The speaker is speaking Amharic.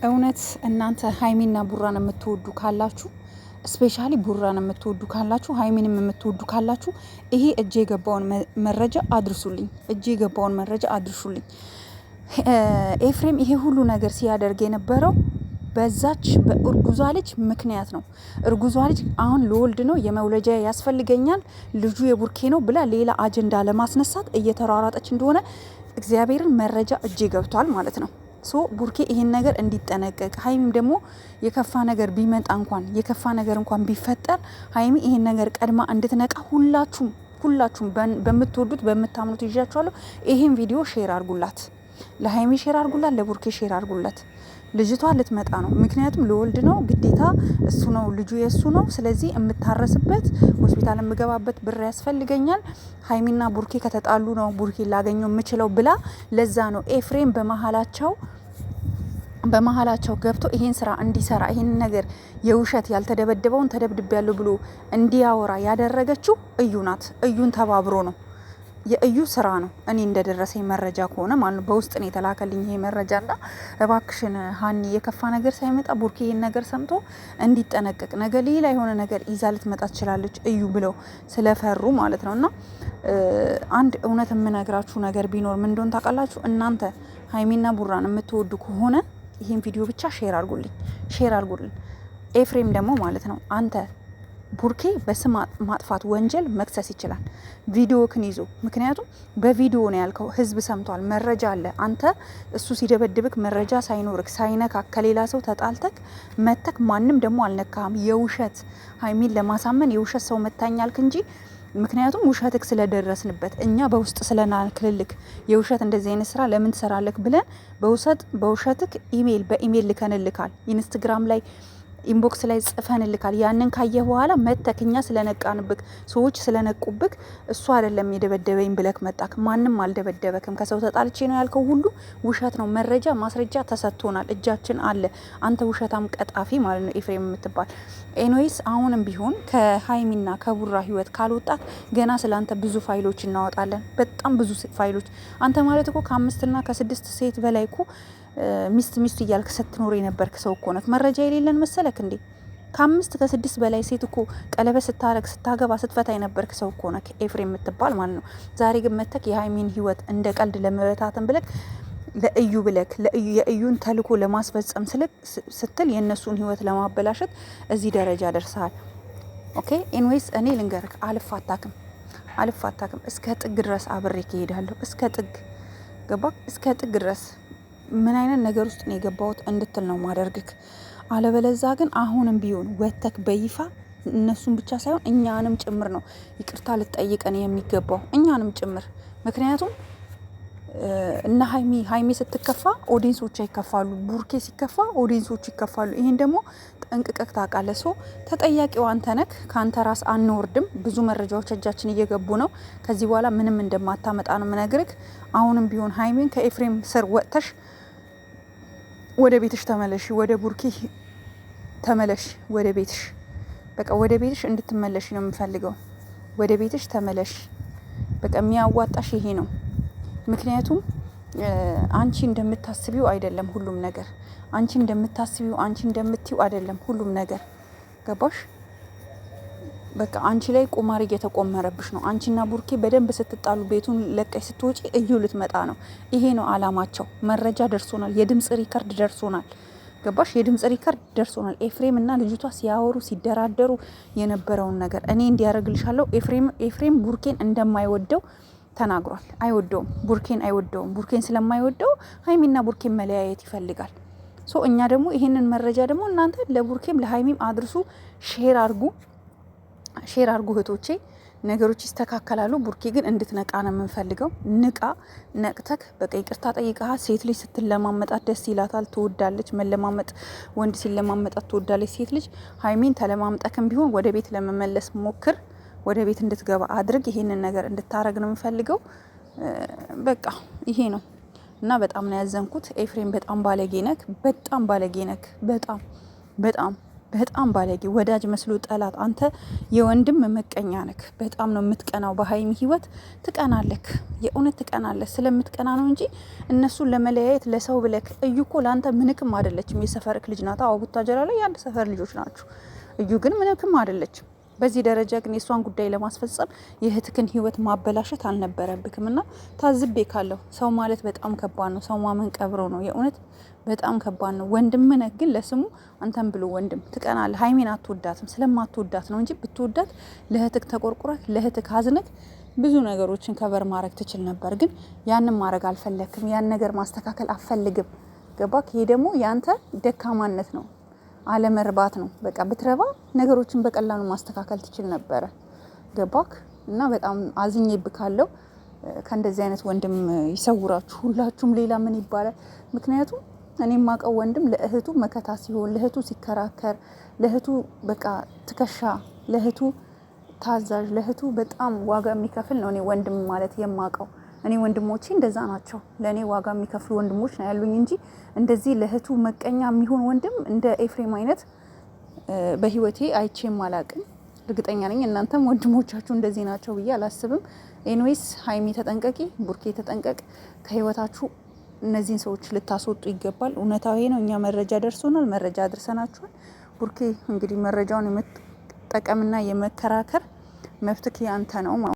እውነት እናንተ ሀይሚና ቡራን የምትወዱ ካላችሁ ስፔሻሊ ቡራን የምትወዱ ካላችሁ ሀይሚንም የምትወዱ ካላችሁ ይሄ እጄ የገባውን መረጃ አድርሱልኝ። እጄ የገባውን መረጃ አድርሱልኝ። ኤፍሬም ይሄ ሁሉ ነገር ሲያደርግ የነበረው በዛች በእርጉዟ ልጅ ምክንያት ነው። እርጉዟ ልጅ አሁን ለወልድ ነው የመውለጃ ያስፈልገኛል ልጁ የቡርኬ ነው ብላ ሌላ አጀንዳ ለማስነሳት እየተሯሯጠች እንደሆነ እግዚአብሔርን መረጃ እጄ ገብቷል ማለት ነው። ሶ ቡርኬ ይሄን ነገር እንዲጠነቀቅ ሀይሚም ደግሞ የከፋ ነገር ቢመጣ እንኳን ቢፈጠር ሀይሚ ይሄን ነገር ቀድማ እንድትነቃ ሁላችሁም በምትወዱት በምታምኑት ይዣችኋለሁ። ይሄን ቪዲዮ ሼር አድርጉላት፣ ለሀይሚ ሼር አድርጉላት፣ ለቡርኬ ሼር አድርጉላት። ልጅቷ ልትመጣ ነው። ምክንያቱም ለወልድ ነው ግዴታ፣ እሱ ነው ልጁ የእሱ ነው። ስለዚህ የምታረስበት ሆስፒታል የምገባበት ብር ያስፈልገኛል። ሀይሚና ቡርኬ ከተጣሉ ነው ቡርኬ ላገኘው የምችለው ብላ ለዛ ነው ኤፍሬም በመሀላቸው ገብቶ ይሄን ስራ እንዲሰራ ይሄን ነገር የውሸት ያልተደበደበውን ተደብድቤያለሁ ብሎ እንዲያወራ ያደረገችው እዩ ናት። እዩን ተባብሮ ነው፣ የእዩ ስራ ነው። እኔ እንደደረሰኝ መረጃ ከሆነ ማለት ነው፣ በውስጥ ነው የተላከልኝ ይሄ መረጃና እባክሽን ሀኒ የከፋ ነገር ሳይመጣ ቡርኬ ይሄን ነገር ሰምቶ እንዲጠነቀቅ ነገ ሌላ የሆነ ነገር ይዛ ልትመጣ ትችላለች እዩ ብለው ስለፈሩ ማለት ነውና አንድ እውነት የምነግራችሁ ነገር ቢኖር ምን እንደሆነ ታውቃላችሁ? እናንተ ሀይሚና ቡራን የምትወዱ ከሆነ ይሄን ቪዲዮ ብቻ ሼር አድርጉልኝ። ኤፍሬም ደግሞ ማለት ነው አንተ ቡርኬ በስም ማጥፋት ወንጀል መክሰስ ይችላል ቪዲዮክን ይዞ። ምክንያቱም በቪዲዮ ነው ያልከው፣ ህዝብ ሰምቷል፣ መረጃ አለ። አንተ እሱ ሲደበድብክ መረጃ ሳይኖርክ ሳይነካ ከሌላ ሰው ተጣልተክ መተክ ማንም ደግሞ አልነካም። የውሸት ሀይሚን ለማሳመን የውሸት ሰው መታኛልክ እንጂ ምክንያቱም ውሸትክ ስለደረስንበት እኛ በውስጥ ስለናልክልክ የውሸት እንደዚህ አይነት ስራ ለምን ትሰራለክ ብለን በውሸትክ በኢሜል ልከንልካል። ኢንስታግራም ላይ ኢንቦክስ ላይ ጽፈንልካል። ያንን ካየ በኋላ መተክ እኛ ስለነቃንብክ ሰዎች ስለነቁብክ እሱ አይደለም የደበደበኝ ብለክ መጣክ። ማንም አልደበደበክም። ከሰው ተጣልቼ ነው ያልከው ሁሉ ውሸት ነው። መረጃ ማስረጃ ተሰጥቶናል፣ እጃችን አለ። አንተ ውሸታም ቀጣፊ ማለት ነው ኤፍሬም የምትባል። ኤኒዌይስ አሁንም ቢሆን ከሀይሚና ከቡራ ህይወት ካልወጣክ ገና ስላንተ ብዙ ፋይሎች እናወጣለን፣ በጣም ብዙ ፋይሎች። አንተ ማለት እኮ ከ5 እና ከ6 ሴት በላይ እኮ ሚስት እያልክ ስትኖር የነበርክ ሰው እኮ ነክ። መረጃ የሌለን መሰለክ እንዴ? ከ5 ከ6 በላይ ሴት እኮ ቀለበት ስታረግ ስታገባ ስትፈታ የነበርክ ሰው እኮ ነክ ኤፍሬም የምትባል ማለት ነው። ዛሬ ግን መተክ የሀይሚን ህይወት እንደ ቀልድ ለመበታተን ብለክ የእዩን ተልኮ ለማስፈጸም ስትል የእነሱን ህይወት ለማበላሸት እዚህ ደረጃ ደርሰሃል። ኦኬ ኤንዌይስ እኔ ልንገርክ፣ አልፋታክም እስከ ጥግ ድረስ አብሬ እሄዳለሁ። እስከ ጥግ ገባክ? እስከ ጥግ ድረስ ምን አይነት ነገር ውስጥ ነው የገባሁት እንድትል ነው ማደርግክ። አለበለዛ ግን አሁንም ቢሆን ወተክ በይፋ እነሱን ብቻ ሳይሆን እኛንም ጭምር ነው ይቅርታ ልትጠይቀን የሚገባው፣ እኛንም ጭምር። ምክንያቱም እና ሀይሚ ስትከፋ ኦዲንሶች ይከፋሉ፣ ቡርኬ ሲከፋ ኦዲንሶች ይከፋሉ። ይሄን ደግሞ ጠንቅቀክ ታውቃለህ። ሶ ተጠያቂው አንተ ነክ። ከአንተ ራስ አንወርድም። ብዙ መረጃዎች እጃችን እየገቡ ነው። ከዚህ በኋላ ምንም እንደማታመጣ ነው የምነግርህ። አሁንም ቢሆን ሀይሚን ከኤፍሬም ስር ወጥተሽ ወደ ቤትሽ ተመለሽ፣ ወደ ቡርኬ ተመለሽ፣ ወደ ቤትሽ። በቃ ወደ ቤትሽ እንድትመለሽ ነው የምፈልገው። ወደ ቤትሽ ተመለሽ። በቃ የሚያዋጣሽ ይሄ ነው። ምክንያቱም አንቺ እንደምታስቢው አይደለም ሁሉም ነገር። አንቺ እንደምትይው አይደለም ሁሉም ነገር። ገባሽ? በቃ አንቺ ላይ ቁማር እየተቆመረብሽ ነው። አንቺና ቡርኬ በደንብ ስትጣሉ ቤቱን ለቀሽ ስትወጪ እዩ ልትመጣ ነው። ይሄ ነው አላማቸው። መረጃ ደርሶናል። የድምጽ ሪከርድ ደርሶናል። ገባሽ? የድምጽ ሪከርድ ደርሶናል። ኤፍሬም እና ልጅቷ ሲያወሩ ሲደራደሩ የነበረውን ነገር እኔ እንዲያደርግልሻለሁ። ኤፍሬም ቡርኬን እንደማይወደው ተናግሯል። አይወደውም፣ ቡርኬን አይወደውም። ቡርኬን ስለማይወደው ሀይሚና ቡርኬን መለያየት ይፈልጋል። ሶ እኛ ደግሞ ይሄንን መረጃ ደግሞ እናንተ ለቡርኬም ለሀይሚም አድርሱ፣ ሼር አርጉ እህቶቼ። ነገሮች ይስተካከላሉ። ቡርኬ ግን እንድትነቃ ነው የምንፈልገው። ነቅተክ በቃ ይቅርታ ጠይቀሃል። ሴት ልጅ ስትለማመጣት ደስ ይላታል፣ ትወዳለች። መለማመጥ ወንድ ሲለማመጣት ትወዳለች ሴት ልጅ። ሀይሚን ተለማምጠክም ቢሆን ወደ ቤት ለመመለስ ሞክር፣ ወደ ቤት እንድትገባ አድርግ። ይሄንን ነገር እንድታረግ ነው የምፈልገው። በቃ ይሄ ነው እና በጣም ነው ያዘንኩት። ኤፍሬም በጣም ባለጌ ነክ፣ በጣም ባለጌ ነክ፣ በጣም በጣም ባለጌ፣ ወዳጅ መስሎ ጠላት። አንተ የወንድም መቀኛ ነክ። በጣም ነው የምትቀናው በሀይሚ ህይወት ትቀናለክ። የእውነት ትቀናለህ። ስለምትቀና ነው እንጂ እነሱን ለመለያየት ለሰው ብለክ። እዩ እኮ ለአንተ ምንክም አይደለችም። የሰፈርክ ልጅ ናት። አዎ ቡታጀራ ላይ የአንድ ሰፈር ልጆች ናችሁ። እዩ ግን ምንክም አይደለችም። በዚህ ደረጃ ግን የእሷን ጉዳይ ለማስፈጸም የእህትክን ህይወት ማበላሸት አልነበረብክም። እና ታዝቤ ካለሁ ሰው ማለት በጣም ከባድ ነው። ሰው ማመን ቀብሮ ነው። የእውነት በጣም ከባድ ነው። ወንድም ነህ ግን ለስሙ አንተን ብሎ ወንድም ትቀናለህ። ሀይሜን አትወዳትም። ስለማትወዳት ነው እንጂ ብትወዳት ለእህትክ ተቆርቁረክ ለእህትክ አዝነክ ብዙ ነገሮችን ከበር ማድረግ ትችል ነበር። ግን ያንን ማድረግ አልፈለክም። ያን ነገር ማስተካከል አትፈልግም። ገባክ? ይሄ ደግሞ ያንተ ደካማነት ነው፣ አለመርባት ነው። በቃ ብትረባ ነገሮችን በቀላሉ ማስተካከል ትችል ነበረ። ገባክ? እና በጣም አዝኜብካለሁ። ከእንደዚህ አይነት ወንድም ይሰውራችሁ ሁላችሁም። ሌላ ምን ይባላል? ምክንያቱም እኔ የማውቀው ወንድም ለእህቱ መከታ ሲሆን፣ ለእህቱ ሲከራከር፣ ለእህቱ በቃ ትከሻ፣ ለእህቱ ታዛዥ፣ ለእህቱ በጣም ዋጋ የሚከፍል ነው እኔ ወንድም ማለት የማውቀው። እኔ ወንድሞቼ እንደዛ ናቸው። ለእኔ ዋጋ የሚከፍሉ ወንድሞች ነው ያሉኝ እንጂ እንደዚህ ለእህቱ መቀኛ የሚሆን ወንድም እንደ ኤፍሬም አይነት በህይወቴ አይቼም አላቅም። እርግጠኛ ነኝ እናንተም ወንድሞቻችሁ እንደዚህ ናቸው ብዬ አላስብም። ኤንዌይስ ሀይሚ ተጠንቀቂ፣ ቡርኬ ተጠንቀቅ። ከህይወታችሁ እነዚህን ሰዎች ልታስወጡ ይገባል። እውነታዊ ነው። እኛ መረጃ ደርሶናል፣ መረጃ አድርሰናችኋል። ቡርኬ እንግዲህ መረጃውን የመጠቀምና የመከራከር መብትክ ያንተ ነው።